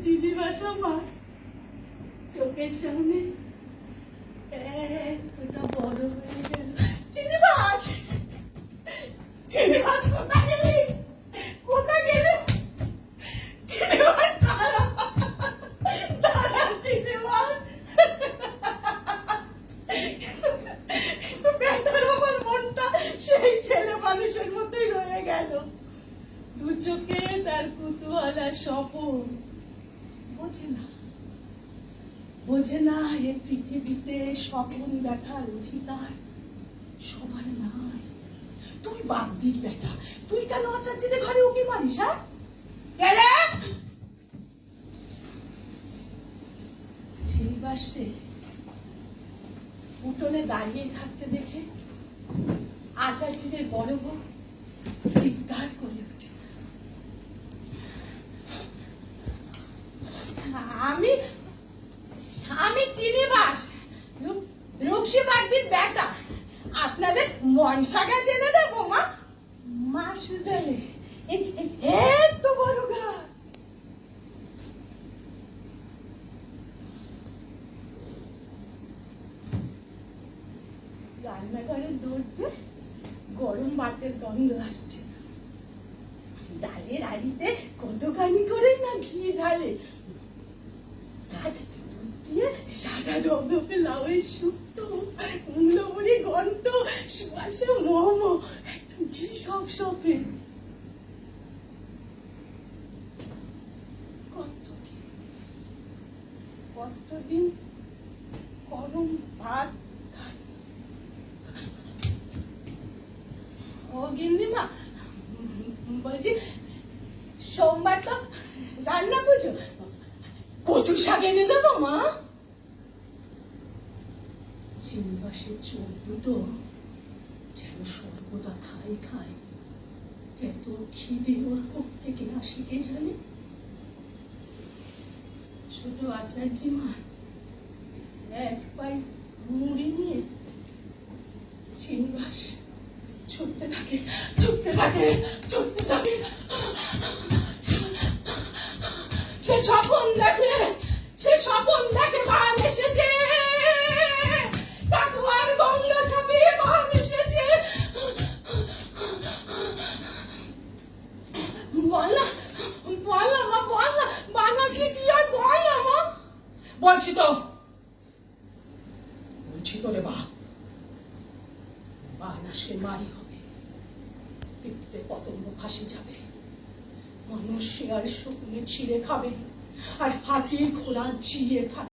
চিনিবাস আমার চোখের সামনে এতটা বড় হয়ে গেল। চিনিবাস, চিনিবাস কোথায় গেলি? কোথায় গেলি? চিনিবাস দাঁড়া, দাঁড়া চিনিবাস। কিন্তু বেটার আমার মনটা সেই ছেলে মানুষের মতোই রয়ে গেল। দু চোখে তার কুতূহলা স্বপন। বোঝে না এ পৃথিবীতে স্বপন দেখার অধিকার সবার নাই। তুই বাদ দিস বেটা, তুই কেন আচার্যদের ঘরে উকি মারিস? হ্যাঁ চিনিবাসে উঠোনে দাঁড়িয়ে থাকতে দেখে আচার্যদের বড় বউ চিৎকার করে ওঠে, আমি আমি চিনিবাস, রূপসী বাগদির বেটা, আপনাদের মনসা গাছ এনে দেবো। মা শুধালে এত বড় গাছ। রান্নাঘরের দৌড়তে গরম ভাতের গন্ধ আসছে। ডালের হাঁড়িতে কতখানি করে না ঘি ঢালে, আর দুধ দিয়ে সাদা ধবধবে লাউয়ের শুক্তো, কুমড়ো বড়ি ঘন্ট, সুবাসে মোমো, একদম ঘি সব সপে। কতদিন গরম ভাত খাই। ও গিন্নিমা, বলছি সোমবার তো রান্না পুজো, কচু শাক এনে দেবো মা। চিনিবাসের চোখ দুটো যেন সর্বদা খাই খাই। এত খিদে ওর থেকে আসে কে জানে। ছোট আচার্য মা এক পাই মুড়ি নিয়ে চিনিবাস ছুটতে থাকে, ছুটতে থাকে, ছুটতে থাকে। সে স্বপন দেখে, সে স্বপন দেখে বান এসেছে, কাকুয়ার বংলো ছাপিয়ে বান এসেছে। বল না, বল না মা, বল না, বান আসলে কি আর বল না মা। বলছি তো রে বাপ, বান আসলে মারি হবে, পিঁপড়ে পতঙ্গ ফাঁসে যাবে, মানুষ শেয়াল শকুনে ছিঁড়ে খাবে, আর হাতি ঘোড়া জিয়ে থাকবে।